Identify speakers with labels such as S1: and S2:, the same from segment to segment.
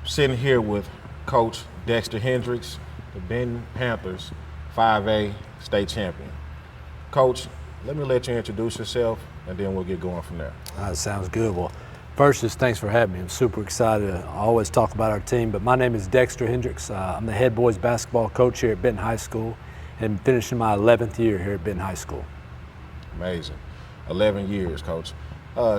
S1: Sitting here with Coach Dexter Hendricks, the Benton Panthers 5A state champion. Coach, let me let you introduce yourself, and then we'll get going from there.
S2: Sounds good. Well, first, just thanks for having me. I'm super excited. I always talk about our team, but my name is Dexter Hendricks. I'm the head boys basketball coach here at Benton High School and finishing my 11th year here at Benton High School.
S1: Amazing. 11 years, Coach.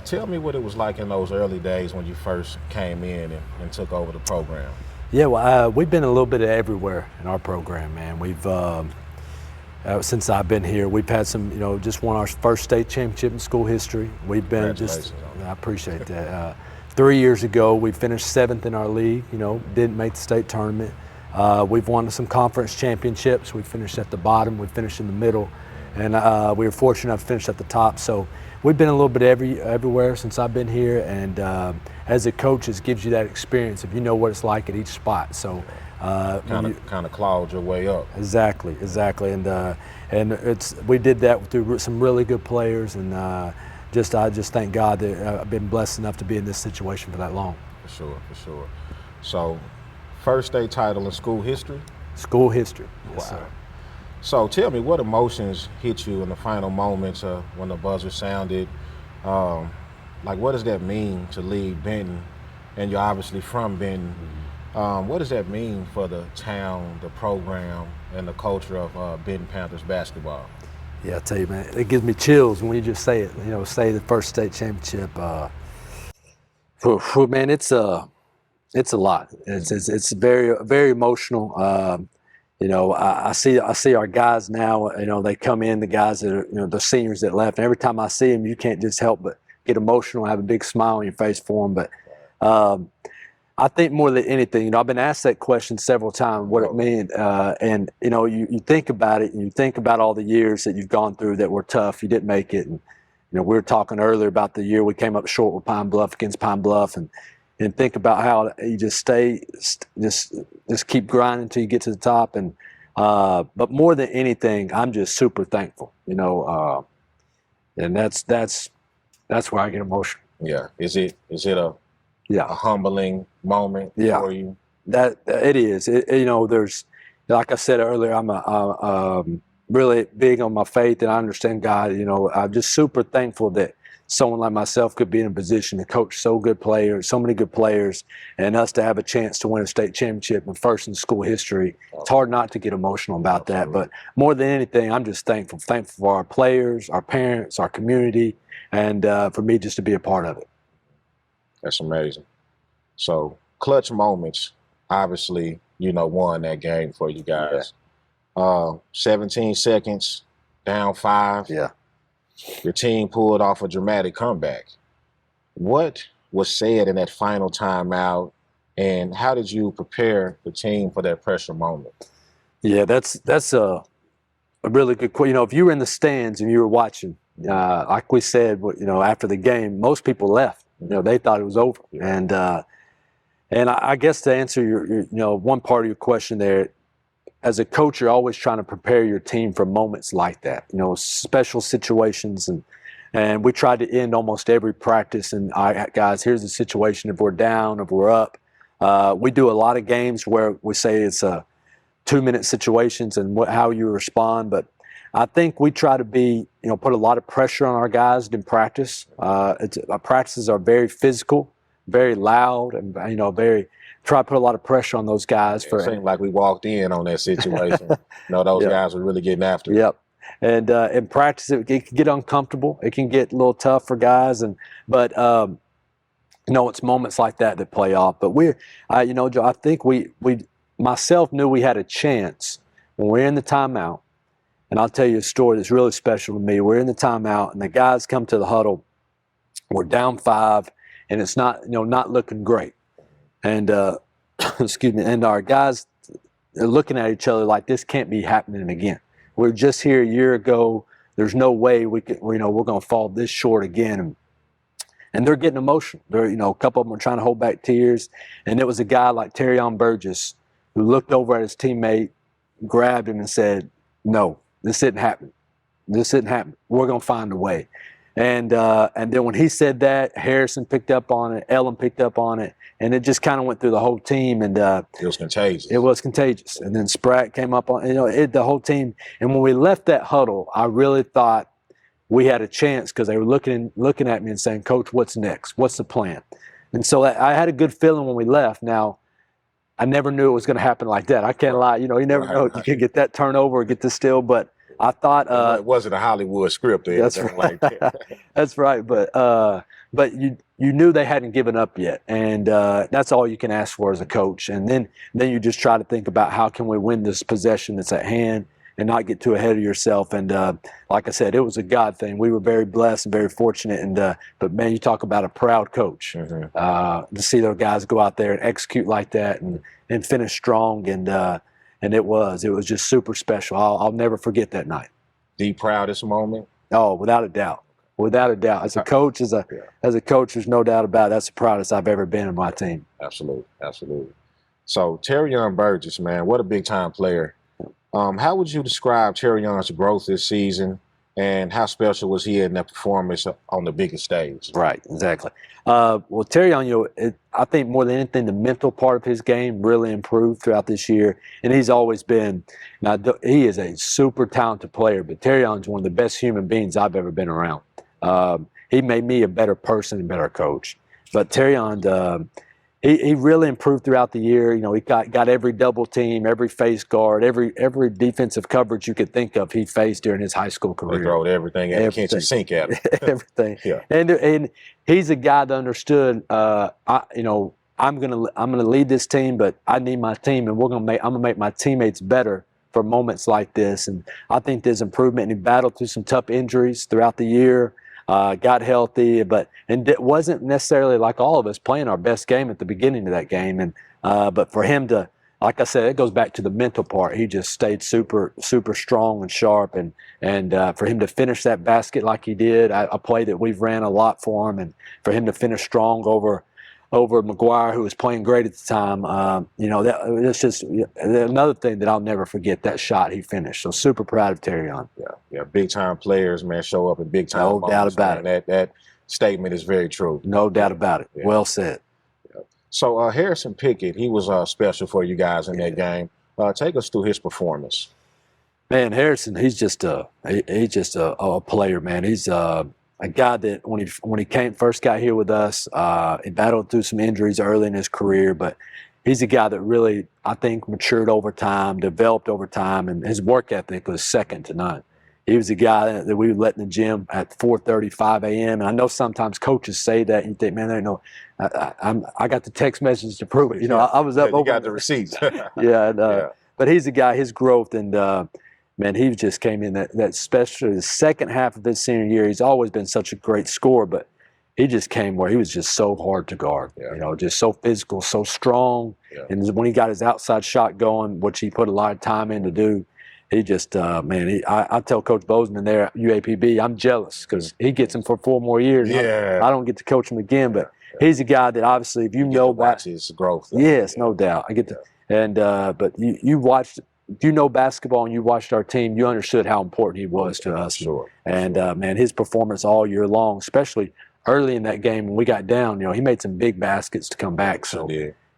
S1: Tell me what it was like in those early days when you first came in and took over the program.
S2: Yeah, well, we've been a little bit of everywhere in our program, man. We've since I've been here, we've had some, just won our first state championship in school history. We've been I appreciate that. 3 years ago, we finished 7th in our league, didn't make the state tournament. We've won some conference championships. We finished at the bottom, we finished in the middle, and we were fortunate enough to finish at the top. So we've been a little bit everywhere since I've been here, and as a coach, it gives you that experience if you know what it's like at each spot. So
S1: kind of clawed your way up.
S2: Exactly, and we did that through some really good players, and I just thank God that I've been blessed enough to be in this situation for that long.
S1: For sure. So, first state title in school history?
S2: School history, yes,
S1: wow.
S2: Sir.
S1: So tell me, what emotions hit you in the final moments when the buzzer sounded? What does that mean to leave Benton? And you're obviously from Benton. What does that mean for the town, the program, and the culture of Benton Panthers basketball?
S2: Yeah, I tell you, man, it gives me chills when you just say it. Say the first state championship. Man, it's a lot. It's very emotional. I see our guys now. They come in, the guys that are, the seniors that left. And every time I see them, you can't just help but get emotional, have a big smile on your face for them. But I think more than anything, I've been asked that question several times, what it means. And you think about it, and you think about all the years that you've gone through that were tough. You didn't make it, and we were talking earlier about the year we came up short with Pine Bluff against Pine Bluff, and think about how you just just keep grinding until you get to the top. And but more than anything, I'm just super thankful, and that's where I get emotional.
S1: Yeah. Is it a humbling moment for you?
S2: That it is. There's, like I said earlier, I'm really big on my faith, and I understand God. I'm just super thankful that someone like myself could be in a position to coach so many good players, and us to have a chance to win a state championship and first in school history. It's hard not to get emotional about that, but more than anything, I'm just thankful for our players, our parents, our community, and for me just to be a part of it.
S1: That's amazing. So, clutch moments, obviously, won that game for you guys. 17 seconds, down 5.
S2: Yeah.
S1: Your team pulled off a dramatic comeback. What was said in that final timeout, and how did you prepare the team for that pressure moment?
S2: Yeah, that's a really good question. If you were in the stands and you were watching, like we said, after the game, most people left. They thought it was over. And I guess to answer your one part of your question there, as a coach, you're always trying to prepare your team for moments like that, special situations. And we tried to end almost every practice. And guys, here's the situation. If we're down, if we're up, we do a lot of games where we say it's 2-minute situations and how you respond. But I think we try to put a lot of pressure on our guys in practice. Our practices are very physical, very loud, and try to put a lot of pressure on those guys.
S1: It seemed like we walked in on that situation. Those guys were really getting after it.
S2: Yep. And in practice, it can get uncomfortable. It can get a little tough for guys, but it's moments like that play off. But Joe, I think we myself knew we had a chance when we're in the timeout. And I'll tell you a story that's really special to me. We're in the timeout, and the guys come to the huddle. We're down 5, and it's not looking great. And excuse me. And our guys are looking at each other like this can't be happening again. We were just here a year ago. There's no way we're going to fall this short again. And they're getting emotional. They're, a couple of them are trying to hold back tears. And it was a guy like Terrion Burgess who looked over at his teammate, grabbed him, and said, "No, this didn't happen. This didn't happen. We're going to find a way." And then when he said that, Harrison picked up on it, Ellen picked up on it, and it just kind of went through the whole team. And
S1: It was contagious.
S2: it was contagious. And then Spratt came up on, the whole team. And when we left that huddle, I really thought we had a chance because they were looking at me and saying, "Coach, what's next? What's the plan?" And so I had a good feeling when we left. Now, I never knew it was going to happen like that. I can't lie. You never know if you can get that turnover or get this steal. But I thought
S1: it wasn't a Hollywood script or anything like that.
S2: That's right. But you knew they hadn't given up yet, and that's all you can ask for as a coach. And then you just try to think about how can we win this possession that's at hand and not get too ahead of yourself. And like I said, it was a God thing. We were very blessed and very fortunate. And but man, you talk about a proud coach to see those guys go out there and execute like that and finish strong. And it was just super special. I'll never forget that night.
S1: The proudest moment?
S2: Oh, without a doubt. Without a doubt. As a coach, as a coach, there's no doubt about it. That's the proudest I've ever been in my team.
S1: Absolutely. Absolutely. So Terrion Burgess, man, what a big time player. How would you describe Terrion's growth this season, and how special was he in that performance on the biggest stage?
S2: Right, exactly. Well, Terrion, I think more than anything, the mental part of his game really improved throughout this year, and he's always been. Now, he is a super talented player, but Terrion's one of the best human beings I've ever been around. He made me a better person and better coach. But Terrion, he really improved throughout the year. He got every double team, every face guard, every defensive coverage you could think of he faced during his high school career.
S1: They throwed everything at the kitchen sink at him.
S2: Everything.
S1: Yeah.
S2: And he's a guy that understood. I'm gonna lead this team, but I need my team, and I'm gonna make my teammates better for moments like this. And I think there's improvement. And he battled through some tough injuries throughout the year. Got healthy, and it wasn't necessarily like all of us playing our best game at the beginning of that game. And but for him to, like I said, it goes back to the mental part. He just stayed super, super strong and sharp, and for him to finish that basket like he did, a play that we've ran a lot for him, and for him to finish strong over McGuire, who was playing great at the time. It's just another thing that I'll never forget, that shot he finished. So super proud of Terrion.
S1: Yeah, big time players, man, show up in big time moments.
S2: No doubt about it.
S1: That statement is very true.
S2: No doubt about it. Yeah. Well said.
S1: Yeah. So Harrison Pickett, he was special for you guys in that game. Take us through his performance.
S2: Man, Harrison, he's just a player, man. He's a guy that when he first got here with us, he battled through some injuries early in his career, but he's a guy that really, I think, matured over time, developed over time, and his work ethic was second to none. He was a guy that we would let in the gym at 4:30, 5 a.m. And I know sometimes coaches say that, and you think, man, I got the text message to prove it. I was up.
S1: You got the receipts.
S2: But he's a guy, his growth, and man, he just came in that especially the second half of his senior year. He's always been such a great scorer, but he just came where he was just so hard to guard. Yeah. Just so physical, so strong. Yeah. And when he got his outside shot going, which he put a lot of time in to do, he just, I tell Coach Bozeman there at UAPB, I'm jealous because he gets him for 4 more years.
S1: Yeah.
S2: I don't get to coach him again, but he's a guy that obviously, if you know
S1: watch his growth.
S2: Yes, no doubt. I get to, and but you watched. If you know basketball and you watched our team, you understood how important he was to us.
S1: Sure.
S2: And man, his performance all year long, especially early in that game when we got down, he made some big baskets to come back. So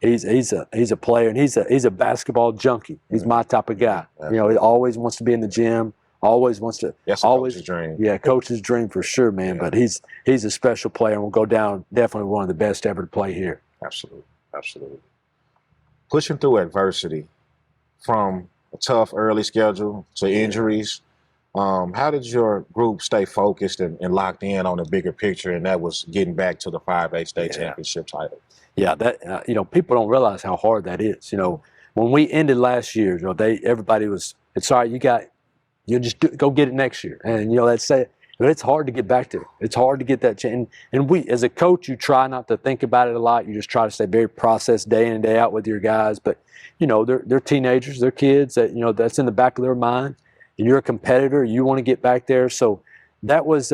S2: he's a player, and he's a basketball junkie. He's my type of guy. He always wants to be in the gym. Always wants to.
S1: That's coach's dream.
S2: Yeah, coach's dream for sure, man. Yeah. But he's a special player, and will go down definitely one of the best ever to play here.
S1: Absolutely. Pushing through adversity, from a tough early schedule to injuries. How did your group stay focused and locked in on the bigger picture, and that was getting back to the 5A state championship title?
S2: Yeah, that people don't realize how hard that is. When we ended last year, everybody was, it's all right, you just go get it next year, and but it's hard to get back to it. It's hard to get that change. And we, as a coach, you try not to think about it a lot. You just try to stay very processed day in and day out with your guys. But they're teenagers, they're kids that that's in the back of their mind. And you're a competitor. You want to get back there. So that was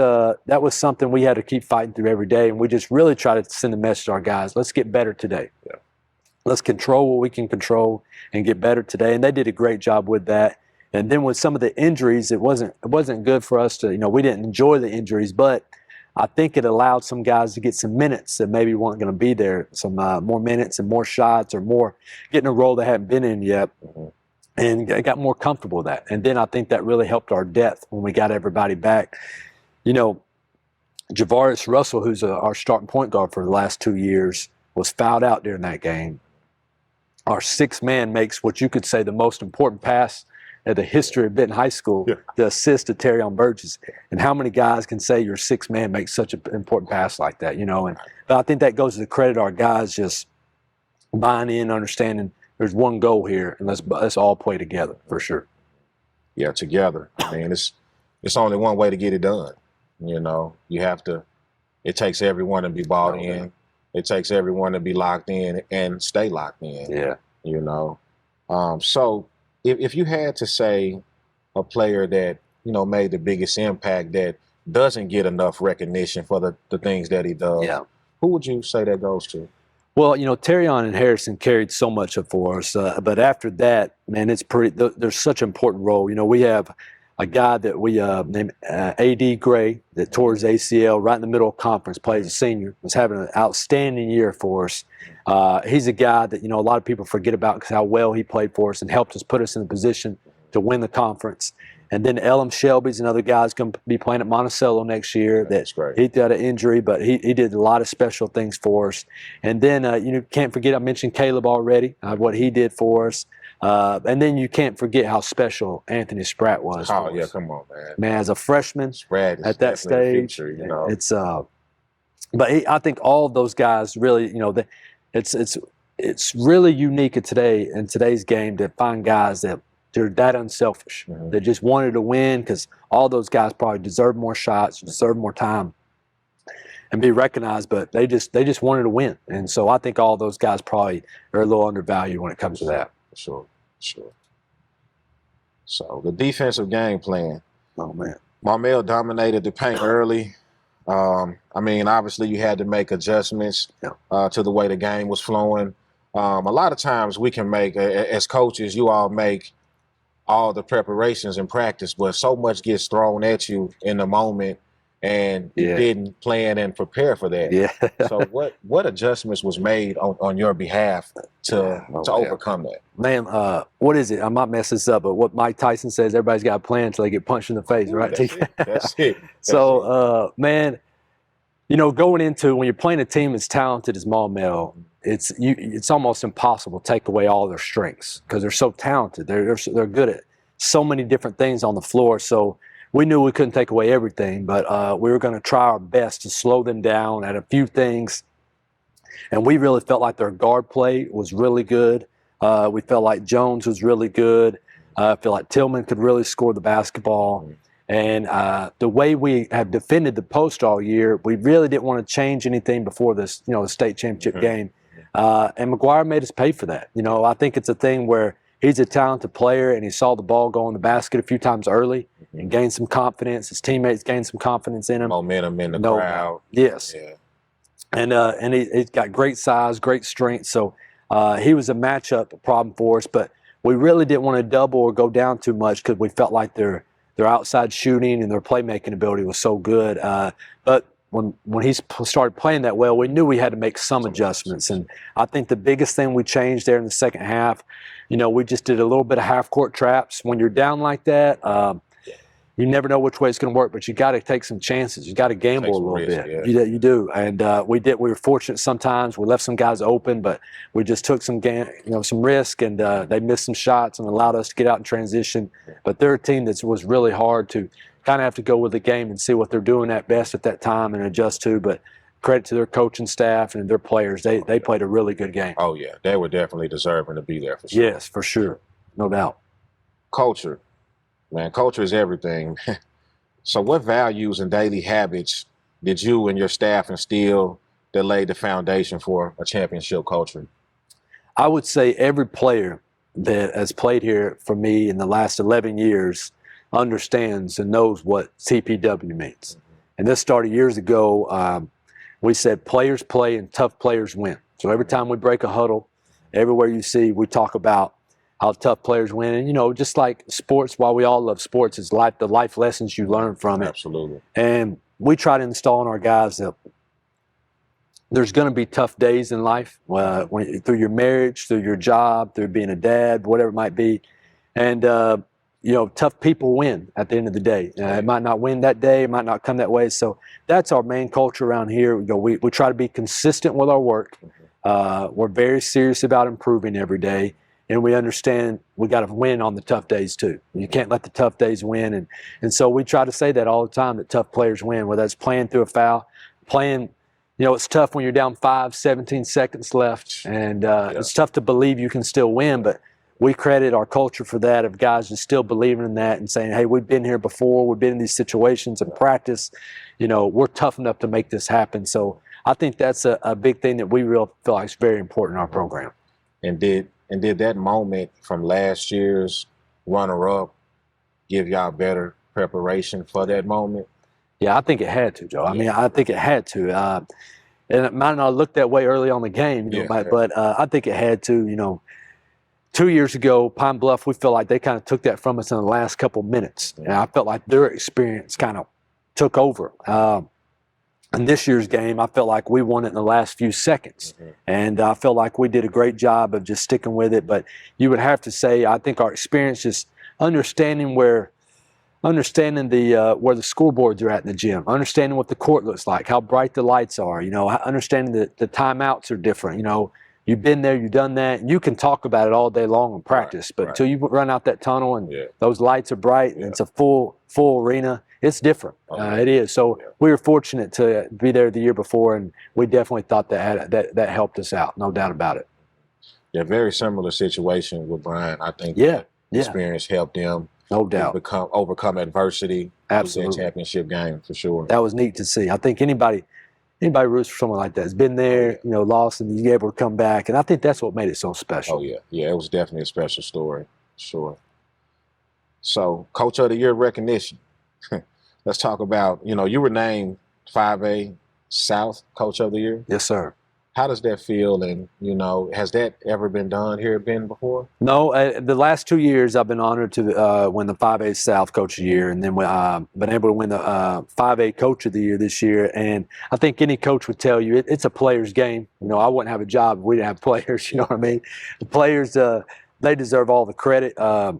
S2: something we had to keep fighting through every day. And we just really try to send a message to our guys. Let's get better today.
S1: Yeah.
S2: Let's control what we can control and get better today. And they did a great job with that. And then with some of the injuries, it wasn't good for us to, we didn't enjoy the injuries, but I think it allowed some guys to get some minutes that maybe weren't going to be there, some more minutes and more shots or more getting a role they hadn't been in yet. And got more comfortable with that. And then I think that really helped our depth when we got everybody back. You know, Javaris Russell, who's our starting point guard for the last 2 years, was fouled out during that game. Our sixth man makes what you could say the most important pass in the history of Benton High School, the assist to Terrion Burgess. And how many guys can say your sixth man makes such an important pass like that, you know? And but I think that goes to the credit of our guys just buying in, understanding there's one goal here, and let's all play together for sure.
S1: Yeah, together. I mean, it's only one way to get it done. You know, you have to. It takes everyone to be bought in. It takes everyone to be locked in and stay locked in.
S2: Yeah.
S1: You know, so if you had to say a player that made the biggest impact that doesn't get enough recognition for the things that he does, who would you say that goes to?
S2: Well, Terrion and Harrison carried so much for us, but after that, man, it's there's such an important role. We have a guy that we named A.D. Gray that tore his ACL right in the middle of conference, plays a senior, was having an outstanding year for us. He's a guy that, a lot of people forget about because how well he played for us and helped us put us in a position to win the conference. And then Elam Shelby's another guy who's going to be playing at Monticello next year.
S1: That's great.
S2: He got an injury, but he did a lot of special things for us. And then can't forget, I mentioned Caleb already, what he did for us. And then you can't forget how special Anthony Spratt was.
S1: Oh yeah, come on, man.
S2: Man, as a freshman
S1: Spratt is
S2: at that stage,
S1: future,
S2: it's but I think all of those guys really, it's really unique in today's game to find guys that they're that unselfish. They just wanted to win because all those guys probably deserve more shots, deserve more time, and be recognized. But they just wanted to win, and so I think all those guys probably are a little undervalued when it comes to that.
S1: Sure. So the defensive game plan.
S2: Oh man,
S1: Marmel dominated the paint early. I mean, obviously you had to make adjustments to the way the game was flowing. A lot of times we can make, as coaches, you all make all the preparations in practice, but so much gets thrown at you in the moment, and you didn't plan and prepare for that.
S2: Yeah.
S1: So what adjustments was made on your behalf to overcome that?
S2: Man, what is it? I might mess this up, but what Mike Tyson says, everybody's got a plan until they get punched in the face, right?
S1: That's it.
S2: So, man, going into when you're playing a team as talented as Maumelle, it's almost impossible to take away all their strengths because they're so talented. They're good at so many different things on the floor. So we knew we couldn't take away everything, but we were going to try our best to slow them down at a few things. And we really felt like their guard play was really good. We felt like Jones was really good. I feel like Tillman could really score the basketball. And the way we have defended the post all year, we really didn't want to change anything before this, the state championship game. And McGuire made us pay for that. I think it's a thing where he's a talented player and he saw the ball go in the basket a few times early and gained some confidence. His teammates gained some confidence in him.
S1: Momentum in the crowd.
S2: Yes.
S1: Yeah.
S2: And he's got great size, great strength. So he was a matchup problem for us, but we really didn't want to double or go down too much because we felt like their outside shooting and their playmaking ability was so good. But when he started playing that well, we knew we had to make some adjustments. And I think the biggest thing we changed there in the second half, we just did a little bit of half-court traps. When you're down like that, you never know which way it's going to work, but you got to take some chances. You got to gamble a little bit.
S1: Yeah.
S2: You do, and we did. We were fortunate sometimes. We left some guys open, but we just took some some risk, and they missed some shots and allowed us to get out in transition. But they're a team that was really hard to kind of have to go with the game and see what they're doing at best at that time and adjust to. But credit to their coaching staff and their players. They played a really good game.
S1: Oh yeah, they were definitely deserving to be there for sure.
S2: Yes, for sure, no doubt.
S1: Culture. Man, culture is everything. So what values and daily habits did you and your staff instill that laid the foundation for a championship culture?
S2: I would say every player that has played here for me in the last 11 years understands and knows what CPW means. And this started years ago. We said players play and tough players win. So every time we break a huddle, everywhere you see, we talk about how tough players win. And, just like sports, while we all love sports, it's the life lessons you learn from it.
S1: Absolutely.
S2: And we try to install in our guys that there's going to be tough days in life, through your marriage, through your job, through being a dad, whatever it might be. And, tough people win at the end of the day. It might not win that day, it might not come that way. So that's our main culture around here. We try to be consistent with our work. We're very serious about improving every day. And we understand we got to win on the tough days too. You can't let the tough days win. And so we try to say that all the time, that tough players win, whether it's playing through a foul, playing, it's tough when you're down 17 seconds left. And it's tough to believe you can still win, but we credit our culture for that, of guys just still believing in that and saying, hey, we've been here before, we've been in these situations in practice, we're tough enough to make this happen. So I think that's a big thing that we really feel like is very important in our program.
S1: And did that moment from last year's runner-up give y'all better preparation for that moment?
S2: Yeah, I think it had to, Joe. I mean, I think it had to. And it might not look that way early on in the game, but I think it had to. 2 years ago, Pine Bluff, we feel like they kind of took that from us in the last couple minutes. And I felt like their experience kind of took over. In this year's game, I felt like we won it in the last few seconds. And I felt like we did a great job of just sticking with it. But you would have to say, I think our experience is understanding where the scoreboards are at in the gym, understanding what the court looks like, how bright the lights are, understanding that the timeouts are different. You've been there, you've done that, and you can talk about it all day long in practice, but until you run out that tunnel and those lights are bright and it's a full arena, it's different. It is. So we were fortunate to be there the year before, and we definitely thought that helped us out, no doubt about it.
S1: Yeah, very similar situation with Brian. I think experience helped them.
S2: No doubt.
S1: Overcome adversity.
S2: Absolutely.
S1: In championship game, for sure.
S2: That was neat to see. I think anybody roots for someone like that has been there, lost, and you're able to come back. And I think that's what made it so special.
S1: Oh, yeah. Yeah, it was definitely a special story. Sure. So, Coach of the Year recognition. Let's talk about, you were named 5A South Coach of the Year.
S2: Yes, sir.
S1: How does that feel? And, has that ever been done here at Benton before?
S2: No, the last 2 years I've been honored to win the 5A South Coach of the Year, and then been able to win the 5A Coach of the Year this year. And I think any coach would tell you it's a player's game. I wouldn't have a job if we didn't have players, you know what I mean? The players, they deserve all the credit. I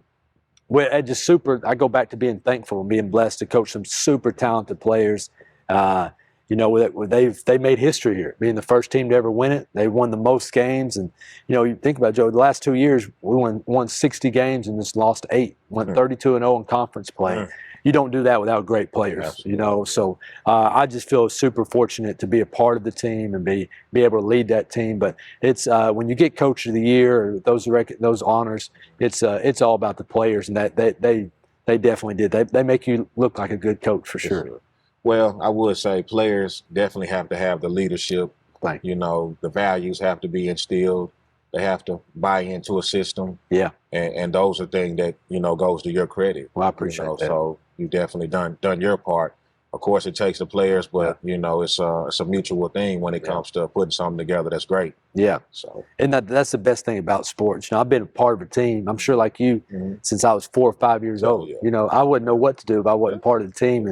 S2: go back to being thankful and being blessed to coach some super talented players. They made history here, being the first team to ever win it. They won the most games, and you think about it, Joe. The last 2 years, we won 60 games and just lost 8. Went 32-0 in conference play. You don't do that without great players,
S1: Absolutely.
S2: So I just feel super fortunate to be a part of the team and be able to lead that team. But it's when you get Coach of the Year or those honors, it's all about the players, and that they definitely did. They make you look like a good coach for sure.
S1: Well, I would say players definitely have to have the leadership. The values have to be instilled. They have to buy into a system. Yeah. And those are things that, goes to your credit.
S2: Well, I appreciate that.
S1: So you've definitely done your part. Of course, it takes the players, but, it's a mutual thing when it comes to putting something together that's great. Yeah. So.
S2: And that's the best thing about sports. I've been a part of a team, I'm sure like you, since I was 4 or 5 years old.
S1: Yeah.
S2: I wouldn't know what to do if I wasn't part of the team.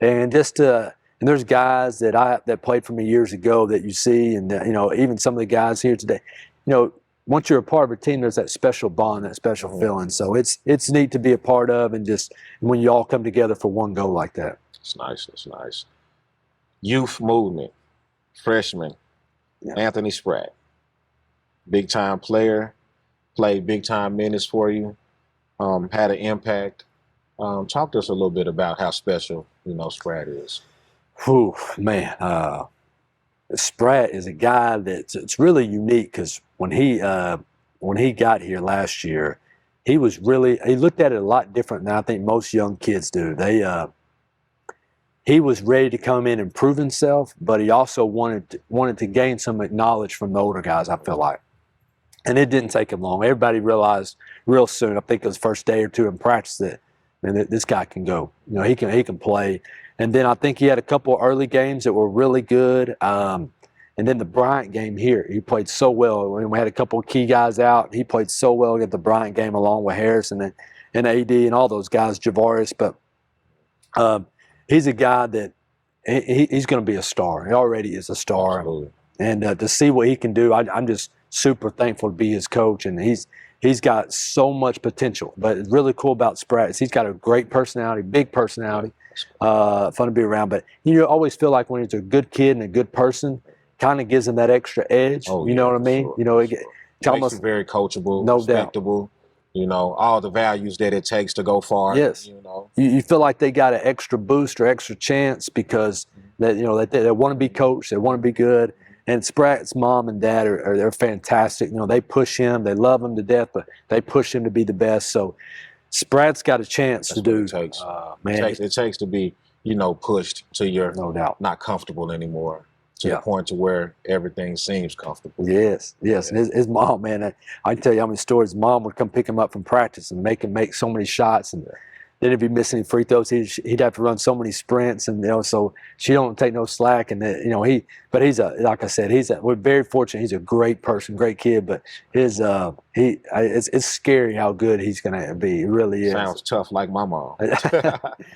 S2: And there's guys that played for me years ago that you see, and even some of the guys here today. Once you're a part of a team, there's that special bond, that special feeling. So it's neat to be a part of, and just when you all come together for one goal like that.
S1: It's nice. It's nice. Youth movement, freshman, Anthony Spratt, big time player, played big time minutes for you, had an impact. Talk to us a little bit about how special Spratt is.
S2: Whew, man, Spratt is a guy it's really unique, because when he got here last year, he looked at it a lot different than I think most young kids do. He was ready to come in and prove himself, but he also wanted to gain some knowledge from the older guys, I feel like. And it didn't take him long. Everybody realized real soon, I think it was the first day or two in practice, that this guy can go. He can play. And then I think he had a couple of early games that were really good. And then the Bryant game here, he played so well. When we had a couple of key guys out, he played so well at the Bryant game along with Harrison and AD and all those guys, Javaris. But he's a guy that he's going to be a star. He already is a star.
S1: Absolutely.
S2: And to see what he can do, I'm just super thankful to be his coach. And he's got so much potential. But it's really cool about Spratt is he's got a great personality, big personality, fun to be around. But you always feel like when he's a good kid and a good person, kind of gives him that extra edge.
S1: Oh,
S2: you know what I mean?
S1: Sure,
S2: You know,
S1: sure.
S2: it's almost
S1: Makes you very coachable,
S2: no doubt.
S1: respectable. You know, all the values that it takes to go far.
S2: Yes.
S1: You know,
S2: you feel like they got an extra boost or extra chance because that they want to be coached, they want to be good. And Spratt's mom and dad they're fantastic. You know, they push him, they love him to death, but they push him to be the best. So Spratt's got a chance
S1: that's
S2: to do.
S1: what it takes.
S2: Man,
S1: It takes to be, pushed till you're
S2: no doubt.
S1: not comfortable anymore. To
S2: Yeah.
S1: the point to where everything seems comfortable.
S2: Yes. And his mom, man, I can tell you how many stories. His mom would come pick him up from practice and make him make so many shots, and then if he missed any free throws, he'd have to run so many sprints, and so she don't take no slack. And but like I said, we're very fortunate. He's a great person, great kid, but it's scary how good he's gonna be. It really is.
S1: Sounds tough, like my mom.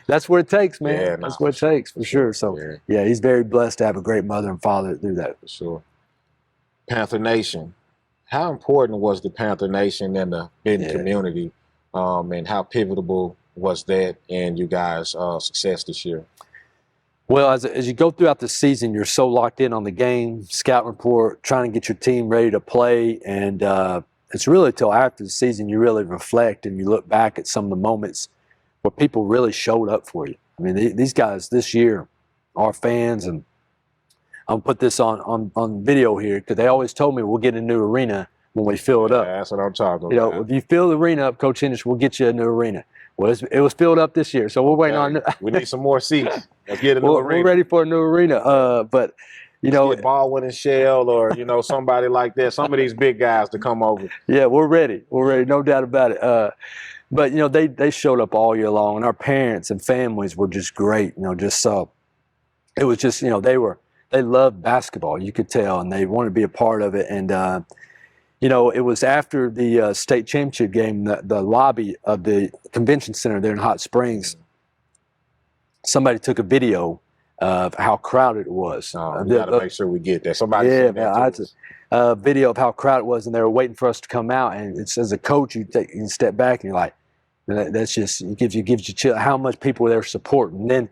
S2: That's what it takes, man.
S1: Yeah,
S2: That's what it takes for sure. So yeah, he's very blessed to have a great mother and father to do that.
S1: For sure. Panther Nation. How important was the Panther Nation in the Benton community, and how pivotal was that in you guys' success this year?
S2: Well, as you go throughout the season, you're so locked in on the game, scout report, trying to get your team ready to play, and it's really till after the season you really reflect and you look back at some of the moments where people really showed up for you. I mean, these guys this year, our fans, and I'll put this on video here because they always told me we'll get a new arena when we fill it up.
S1: That's what I'm talking about.
S2: If you fill the arena up, Coach Henderson, we'll get you a new arena. Well, it was filled up this year, so we're waiting on.
S1: We need some more seats. Let's get a new arena.
S2: We're ready for a new arena. But
S1: get Baldwin and Shell, or somebody like that. Some of these big guys to come over.
S2: Yeah, we're ready. We're ready, no doubt about it. But they showed up all year long, and our parents and families were just great. It was just they loved basketball. You could tell, and they wanted to be a part of it. And it was after the state championship game, the lobby of the convention center there in Hot Springs, somebody took a video of how crowded it was.
S1: We got to make sure we get that. Somebody
S2: a video of how crowded it was, and they were waiting for us to come out. And it's, as a coach, you step back and you're like, that's just, it gives you chill, how much people were there supporting. And then,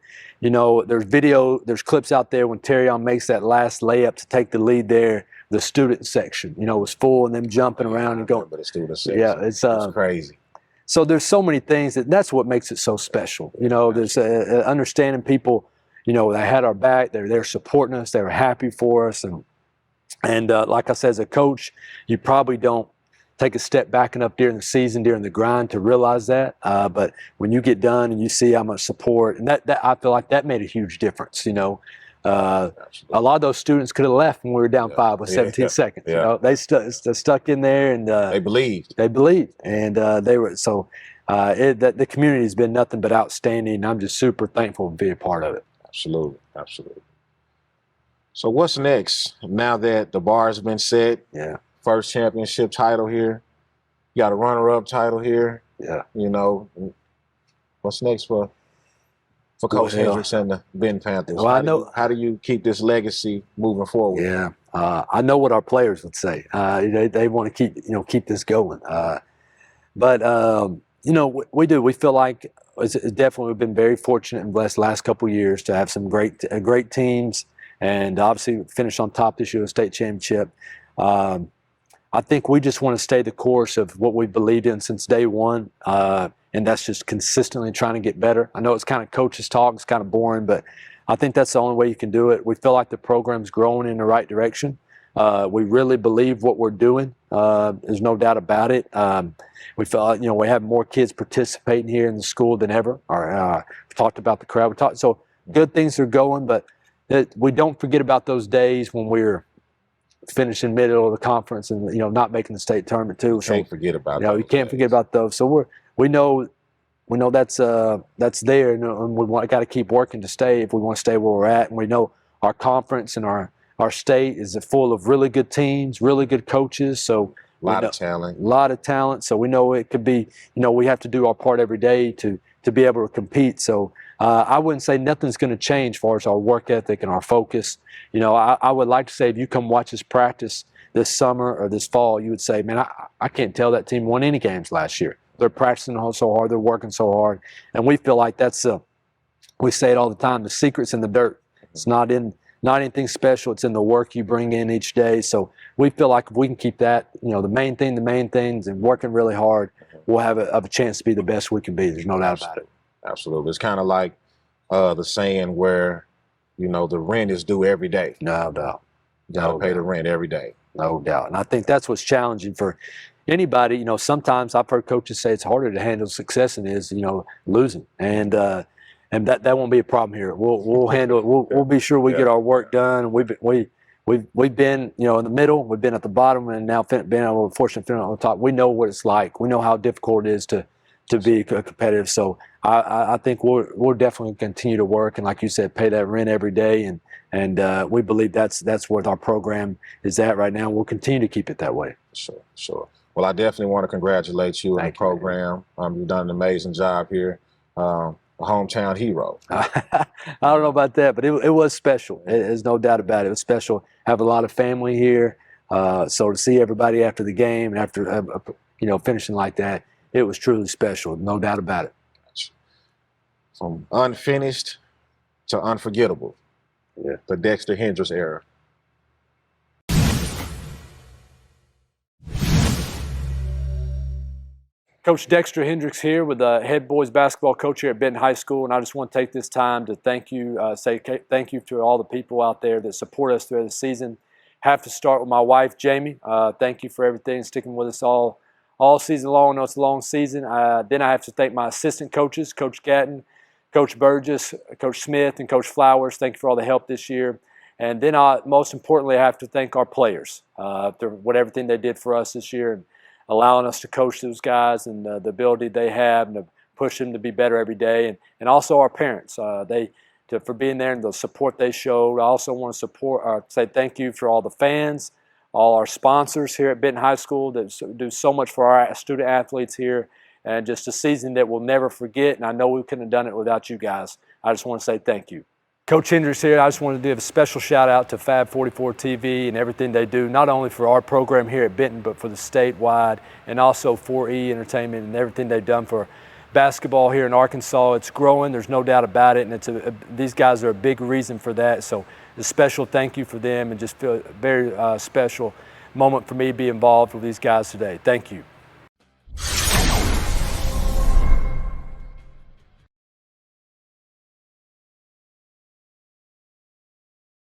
S2: there's clips out there when Terrion makes that last layup to take the lead there. The student section, was full, and them jumping around and going.
S1: But the student section,
S2: it's
S1: crazy.
S2: So there's so many things that's what makes it so special. There's understanding people. They had our back. They're there supporting us. They were happy for us, and like I said, as a coach, you probably don't take a step back enough during the season, during the grind, to realize that. But when you get done and you see how much support, and that I feel like that made a huge difference. A lot of those students could have left when we were down 5 with 17 seconds. They stuck in there, and
S1: they believed.
S2: And they were so. The community has been nothing but outstanding, and I'm just super thankful to be a part of it.
S1: Absolutely. So what's next now that the bar has been set?
S2: Yeah.
S1: First championship title here. You got a runner-up title here.
S2: Yeah.
S1: What's next for Coach Hendricks and the Benton Panthers?
S2: Well,
S1: How do you keep this legacy moving forward?
S2: Yeah, I know what our players would say. They want to keep this going. But we do. We feel like it's definitely we've been very fortunate and blessed the last couple of years to have some great teams, and obviously finish on top this year with state championship. I think we just want to stay the course of what we believed in since day one. And that's just consistently trying to get better. I know it's kind of coaches talk, it's kind of boring, but I think that's the only way you can do it. We feel like the program's growing in the right direction. We really believe what we're doing. There's no doubt about it. We feel like, we have more kids participating here in the school than ever. We talked about the crowd. So good things are going, but we don't forget about those days when we're finishing middle of the conference and not making the state tournament too.
S1: You can't forget about
S2: you can't forget about those. So we know that's there, and we got to keep working to stay if we want to stay where we're at. And we know our conference and our state is full of really good teams, really good coaches. So
S1: a lot of talent.
S2: So we know it could be, we have to do our part every day to be able to compete. So I wouldn't say nothing's going to change as far as our work ethic and our focus. I would like to say if you come watch us practice this summer or this fall, you would say, man, I can't tell that team won any games last year. They're practicing so hard, they're working so hard, and we feel like that's we say it all the time, the secret's in the dirt. It's not anything special. It's in the work you bring in each day. So we feel like if we can keep that, the main things, and working really hard, we'll have a chance to be the best we can be. There's no doubt about it.
S1: Absolutely. It's kind of like the saying where, the rent is due every day.
S2: No doubt.
S1: You got to pay the rent every day.
S2: No doubt. And I think that's what's challenging for anybody. Sometimes I've heard coaches say it's harder to handle success than it is, losing. And that won't be a problem here. We'll handle it. We'll be sure we get our work done. We've been in the middle. We've been at the bottom, and now been fortunate to on the top. We know what it's like. We know how difficult it is to be competitive. So I think we'll definitely continue to work, and like you said, pay that rent every day. And we believe that's what our program is at right now. We'll continue to keep it that way.
S1: Sure. Well, I definitely want to congratulate you on the program. You've done an amazing job here. A hometown hero.
S2: I don't know about that, but it was special. There's no doubt about it. It was special. Have a lot of family here, so to see everybody after the game and after finishing like that, it was truly special. No doubt about it.
S1: From unfinished to unforgettable.
S2: Yeah.
S1: The Dexter Hendricks era.
S2: Coach Dexter Hendricks here with the head boys basketball coach here at Benton High School, and I just want to take this time to thank you, say thank you to all the people out there that support us throughout the season. Have to start with my wife, Jamie. Thank you for everything, sticking with us all season long. I know it's a long season. Then I have to thank my assistant coaches, Coach Gatton, Coach Burgess, Coach Smith, and Coach Flowers. Thank you for all the help this year. And then most importantly, I have to thank our players for everything they did for us this year, and allowing us to coach those guys and the ability they have and to push them to be better every day. And also our parents, for being there and the support they showed. I also want to say thank you for all the fans, all our sponsors here at Benton High School that do so much for our student athletes here, and just a season that we'll never forget. And I know we couldn't have done it without you guys. I just want to say thank you. Coach Hendricks here. I just wanted to give a special shout out to Fab 44 TV and everything they do, not only for our program here at Benton, but for the statewide, and also 4E Entertainment and everything they've done for basketball here in Arkansas. It's growing, there's no doubt about it, and these guys are a big reason for that. So a special thank you for them, and just feel a very special moment for me to be involved with these guys today. Thank you.